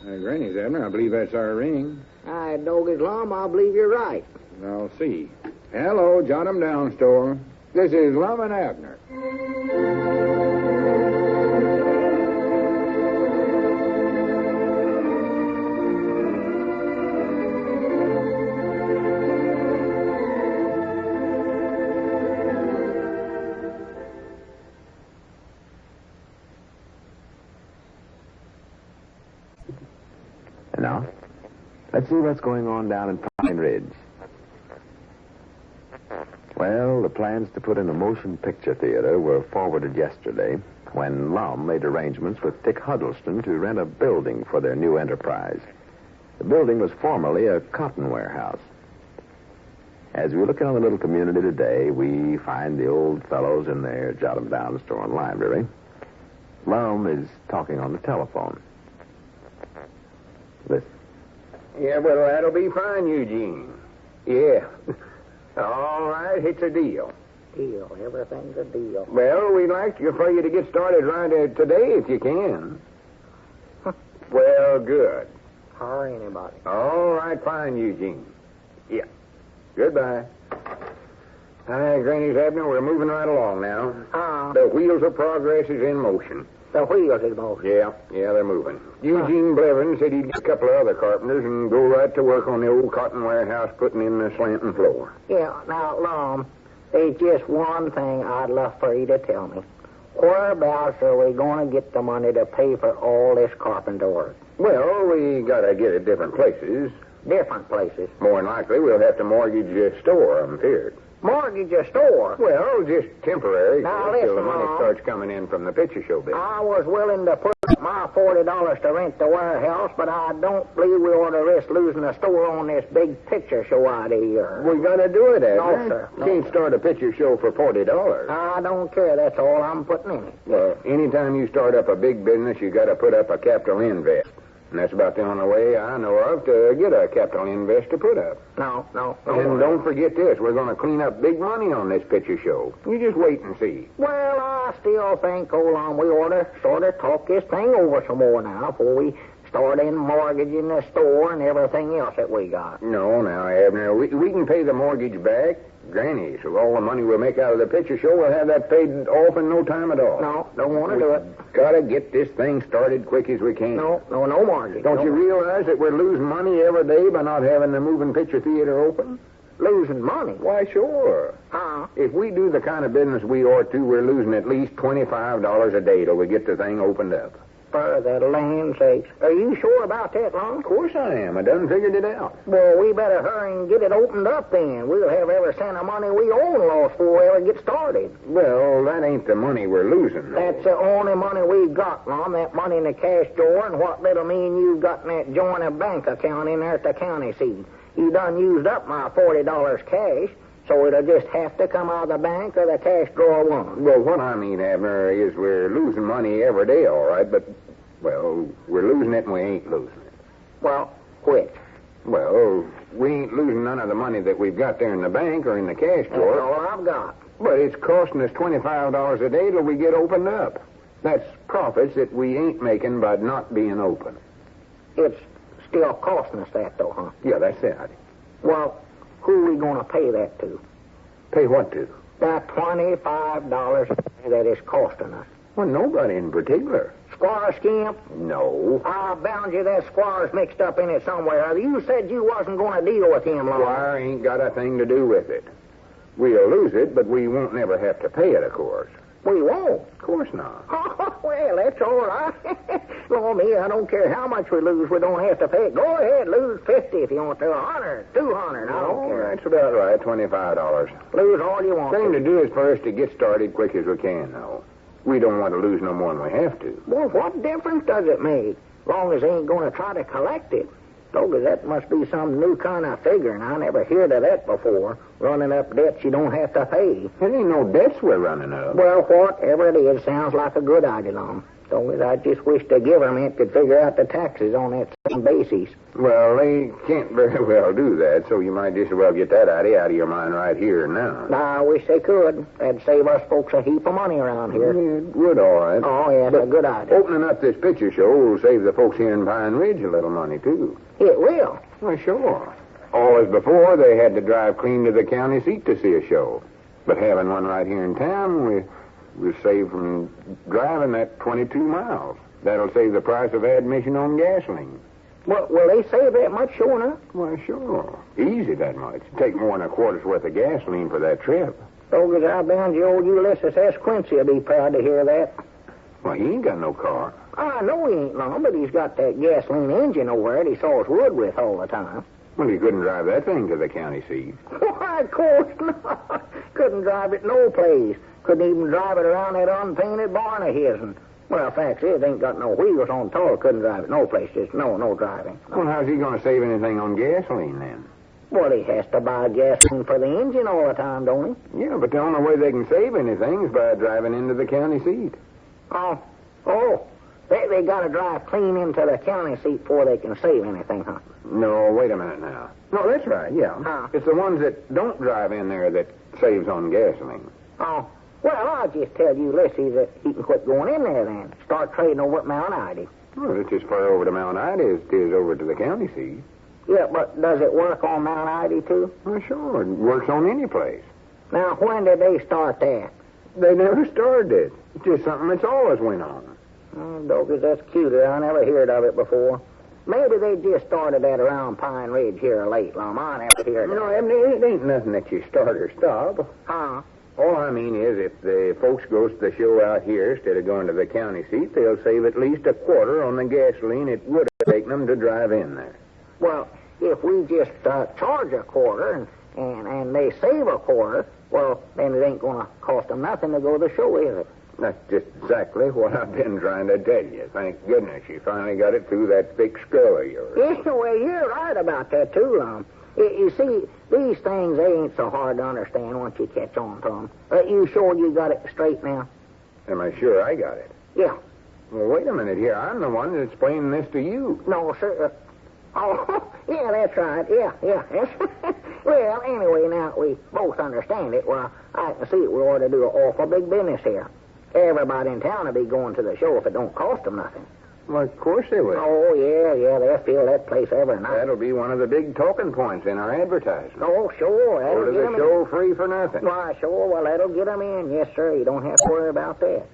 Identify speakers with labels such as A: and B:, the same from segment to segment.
A: Granny's, Abner. I believe that's our ring.
B: I doggies, Lum, I believe you're right.
A: I'll see. Hello, jot 'em down, store. This is Lum and Abner.
C: And now, let's see what's going on down in Pine Ridge. Well, the plans to put in a motion picture theater were forwarded yesterday when Lum made arrangements with Dick Huddleston to rent a building for their new enterprise. The building was formerly a cotton warehouse. As we look around the little community today, we find the old fellows in their jot-em-down store and library. Lum is talking on the telephone. Listen.
D: Yeah, well, that'll be fine, Eugene. Yeah. All right, it's a deal.
B: Deal. Everything's a deal.
D: Well, we'd like for you to get started right today if you can. Well, good.
B: Or anybody.
D: All right, fine, Eugene. Yeah. Goodbye. Hi, Granny's, Abner. We're moving right along now. The wheels of progress is in motion.
B: The wheels is motion.
D: Yeah, they're moving. Eugene Blevins said he'd get a couple of other carpenters and go right to work on the old cotton warehouse putting in the slanting floor.
B: Yeah, now, Lum, there's just one thing I'd love for you to tell me. Whereabouts are we going to get the money to pay for all this carpenter work?
D: Well, we got to get it different places.
B: Different places?
D: More than likely, we'll have to mortgage a store, I'm feared.
B: Mortgage a store?
D: Well, just temporary.
B: Now,
D: until the
B: listen,
D: money
B: Mom.
D: starts coming in from the picture show business.
B: I was willing to put up my $40 to rent the warehouse, but I don't believe we ought to risk losing the store on this big picture show idea.
D: We got to do it, Abner.
B: No, sir. No,
D: Can't start a picture show for $40.
B: I don't care. That's all I'm putting in it.
D: Well, anytime you start up a big business, you got to put up a capital invest. And that's about the only way I know of to get a capital invest to put up.
B: No.
D: And don't forget this. We're going to clean up big money on this picture show. You just wait and see.
B: Well, I still think, we ought to sort of talk this thing over some more now before we start in mortgaging the store and everything else that we got.
D: No, now, Abner, we can pay the mortgage back. Granny, so all the money we'll make out of the picture show, we'll have that paid off in no time at all.
B: No, don't want to do it.
D: Gotta get this thing started quick as we can.
B: No mortgage.
D: Don't you realize that we're losing money every day by not having the moving picture theater open?
B: Losing money?
D: Why, sure. If we do the kind of business we ought to, we're losing at least $25 a day till we get the thing opened up.
B: For the land's sakes. Are you sure about that, Lum?
D: Of course I am. I done figured it out.
B: Well, we better hurry and get it opened up then. We'll have every cent of money we own lost before we ever get started.
D: Well, that ain't the money we're losing, though.
B: That's the only money we've got, Lum. That money in the cash drawer and what little me and you've got in that joint bank account in there at the county seat. You done used up my $40 cash. So it'll just have to come out of the bank or the cash drawer one.
D: Well, what I mean, Abner, is we're losing money every day, all right, but, well, we're losing it and we ain't losing it.
B: Well, which?
D: Well, we ain't losing none of the money that we've got there in the bank or in the cash drawer.
B: That's all I've got.
D: But it's costing us $25 a day till we get opened up. That's profits that we ain't making by not being open.
B: It's still costing us that, though, huh?
D: Yeah, that's it.
B: Well, who are we going to pay that to?
D: Pay what to?
B: That $25 that is costing us.
D: Well, nobody in particular.
B: Squire Skimp?
D: No.
B: I bound you that Squire's mixed up in it somewhere. You said you wasn't going to deal with him, Lum.
D: Squire ain't got a thing to do with it. We'll lose it, but we won't never have to pay it, of course.
B: We won't.
D: Of course not.
B: Well, that's all right. Well, me, I don't care how much we lose. We don't have to pay it. Go ahead, lose 50 if you want to. 100, 200. I don't care.
D: That's about right. $25.
B: Lose all you want.
D: Thing to do is for us to get started quick as we can, though. We don't want to lose no more than we have to.
B: Well, what difference does it make? As long as they ain't going to try to collect it. Because that must be some new kind of figure, and I never heard of that before. Running up debts you don't have to pay.
D: There ain't no debts we're running up.
B: Well, whatever it is, sounds like a good idea, Lum. So I just wish the government could figure out the taxes on that same basis.
D: Well, they can't very well do that, so you might just as well get that idea out of your mind right here and now.
B: I wish they could. That'd save us folks a heap of money around here.
D: It would, all right.
B: Oh, yeah, that's a good idea.
D: Opening up this picture show will save the folks here in Pine Ridge a little money, too.
B: It will.
D: Well, sure. All as before, they had to drive clean to the county seat to see a show. But having one right here in town, we're saved from driving that 22 miles. That'll save the price of admission on gasoline.
B: Well, will they save that much, sure enough?
D: Well, sure. Easy that much. Take more than a quarter's worth of gasoline for that trip.
B: So as I bound you, old Ulysses S. Quincy will be proud to hear that.
D: Well, he ain't got no car.
B: I know he ain't long, but he's got that gasoline engine over there that he saws wood with all the time.
D: Well, he couldn't drive that thing to the county seat.
B: Why, of course not. Couldn't drive it no place. Couldn't even drive it around that unpainted barn of his. And, well, fact is, it ain't got no wheels on at all. Couldn't drive it no place. Just no driving.
D: Well, how's he going to save anything on gasoline, then?
B: Well, he has to buy gasoline for the engine all the time, don't he?
D: Yeah, but the only way they can save anything is by driving into the county seat.
B: Oh. They got to drive clean into the county seat before they can save anything, huh?
D: No, wait a minute now. No, that's right, yeah.
B: Huh?
D: It's the ones that don't drive in there that saves on gasoline.
B: Oh. Well, I'll just tell Ulysses that he can quit going in there then. Start trading over at Mount Ida.
D: Well, it's as far over to Mount Ida as it is over to the county seat.
B: Yeah, but does it work on Mount Ida, too?
D: Well, sure. It works on any place.
B: Now, when did they start that?
D: They never started it. It's just something that's always went on.
B: Doggers, that's cuter. I never heard of it before. Maybe they just started that around Pine Ridge here late, Lum. I never heard of it.
D: No, Abner, it ain't nothing that you start or stop.
B: Huh?
D: All I mean is if the folks goes to the show out here instead of going to the county seat, they'll save at least a quarter on the gasoline it would have taken them to drive in there.
B: Well, if we just charge a quarter and they save a quarter, well, then it ain't going to cost them nothing to go to the show, is it?
D: That's just exactly what I've been trying to tell you. Thank goodness you finally got it through that thick skull of yours.
B: Yeah, well, you're right about that, too, Lum. You see, these things, they ain't so hard to understand once you catch on to them. You sure you got it straight now?
D: Am I sure I got it?
B: Yeah.
D: Well, wait a minute here. I'm the one that's explaining this to you.
B: No, sir. Oh, yeah, that's right. Yeah. That's right. Well, anyway, now we both understand it. Well, I can see it. We ought to do an awful big business here. Everybody in town will be going to the show if it don't cost them nothing.
D: Well, of course they will.
B: Oh, yeah, they'll fill that place every night.
D: That'll be one of the big talking points in our advertisement.
B: Oh, sure.
D: Go to the show free for nothing.
B: Why, sure. Well, that'll get them in. Yes, sir. You don't have to worry about that.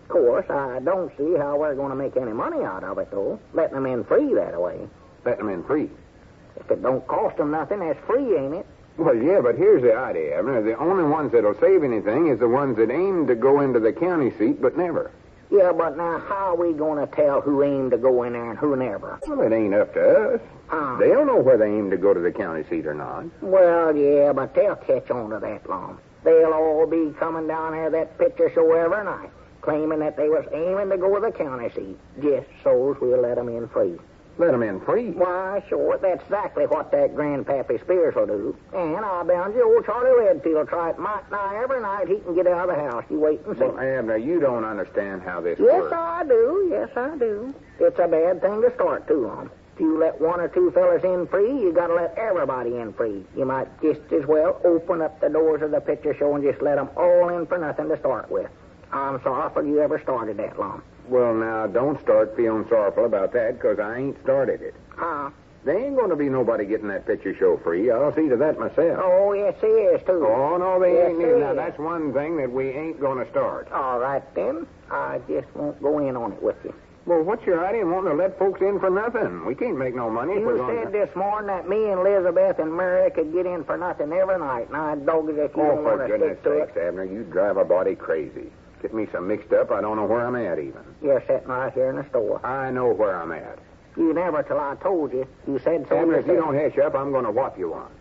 B: Of course, I don't see how we're going to make any money out of it, though, letting them in free that way.
D: Letting them in free?
B: If it don't cost them nothing, that's free, ain't it?
D: Well, yeah, but here's the idea, Abner. The only ones that'll save anything is the ones that aim to go into the county seat, but never.
B: Yeah, but now how are we going to tell who aimed to go in there and who never?
D: Well, it ain't up to us. They'll know whether they aim to go to the county seat or not.
B: Well, yeah, but they'll catch on to that, Lum. They'll all be coming down here that picture show every night, claiming that they was aiming to go to the county seat, just so's we'll let them in free.
D: Let them in free?
B: Why, sure, that's exactly what that Grandpappy Spears will do. And I bound you, old Charlie Redfield will try it might nigh every night he can get out of the house. You wait and see.
D: Well, Abner, you don't understand how this works.
B: Yes, I do. It's a bad thing to start too on. If you let one or two fellas in free, you got to let everybody in free. You might just as well open up the doors of the picture show and just let them all in for nothing to start with. I'm sorrowful you ever started that, Lum.
D: Well, now, don't start feeling sorrowful about that, because I ain't started it. There ain't going to be nobody getting that picture show free. I'll see to that myself.
B: Oh, yes, he is, too.
D: Oh, no, they ain't neither. Now,
B: Is.
D: that's one thing that we ain't going to start.
B: All right, then. I just won't go in on it with you.
D: Well, what's your idea in wanting to let folks in for nothing? We can't make no money if we're
B: You
D: going
B: said this morning that me and Elizabeth and Mary could get in for nothing every night, and I dog it if you don't
D: for
B: want to
D: goodness
B: stick to
D: sakes,
B: it.
D: Abner, you drive a body crazy. Get me so mixed up, I don't know where I'm at even.
B: You're sitting right here in the store.
D: I know where I'm at.
B: You never till I told you. You said so.
D: Abner, if you don't hush up, I'm going to whop you one.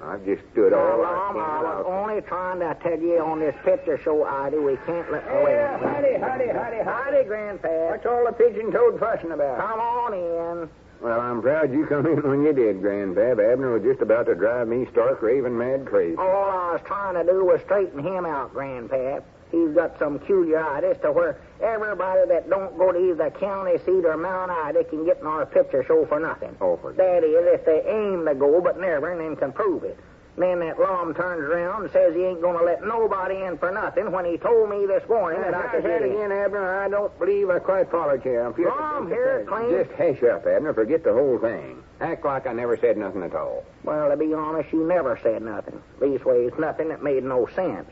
D: I've just stood all I
B: Lum,
D: can
B: I was
D: without...
B: only trying to tell you on this picture show, Ida, we can't let the way.
D: Howdy,
B: Grandpa.
D: What's all the pigeon-toed fussing about?
B: Come on in.
D: Well, I'm proud you come in when you did, Grandpap. Abner was just about to drive me stark raving mad crazy.
B: All I was trying to do was straighten him out, Grandpa. He's got some culiaritis to where everybody that don't go to either county seat or Mount Ida can get in our picture show for nothing.
D: Oh, for
B: that is, if they aim to go but never, and then can prove it. Then that Lum turns around and says he ain't going to let nobody in for nothing when he told me this morning that I could
D: say
B: get
D: it
B: in.
D: again, Abner. I don't believe I quite followed you.
B: Lum here claims...
D: Just hush up, Abner. Forget the whole thing. Act like I never said nothing at all.
B: Well, to be honest, you never said nothing. Leastways, nothing that made no sense.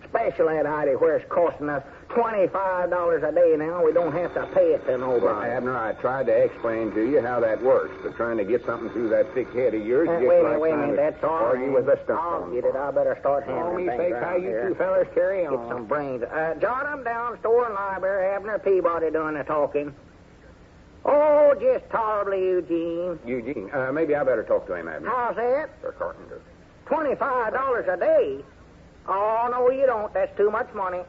B: Especially at Ida, where it's costing us $25 a day now. We don't have to pay it to nobody.
D: Well, Abner, I tried to explain to you how that works, but trying to get something through that thick head of yours...
B: Wait a minute, that's all right.
D: Argue with a stump.
B: I'll get it. I better start handling things
D: say,
B: around
D: how you
B: here.
D: two fellas carry on.
B: Get some brains. Jot 'em down, store and library. Abner Peabody doing the talking. Oh, just tolerably, Eugene.
D: Eugene, maybe I better talk to him, Abner.
B: How's that?
D: Or Carpenter.
B: $25 a day? Oh, no, you don't. That's too much money.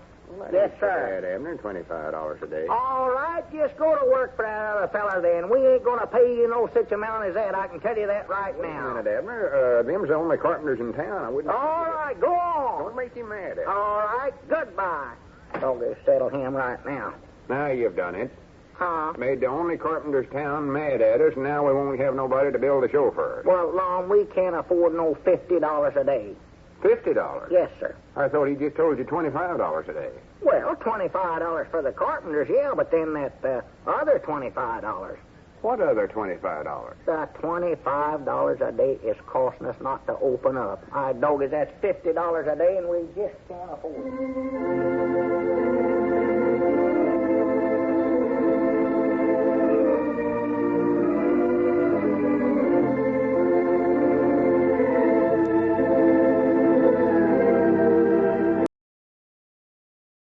B: Yes, sir.
D: Bad, Abner, $25 a day.
B: All right, just go to work for that other fella then. We ain't going to pay you no such amount as that. I can tell you that right now.
D: Wait a minute, Abner. Them's the only carpenters in town. I wouldn't...
B: All right, go on.
D: Don't make him mad, Abner.
B: All right, goodbye. I'll just settle him right now.
D: Now you've done it.
B: Huh?
D: Made the only carpenters town mad at us, and now we won't have nobody to build a show for us.
B: Well, Lum, we can't afford no $50 a day.
D: $50?
B: Yes, sir.
D: I thought he just told you $25 a day.
B: Well, $25 for the carpenters, yeah, but then that other $25.
D: What other $25?
B: The $25 a day is costing us not to open up. I dog it, that's $50 a day, and we just can't afford it.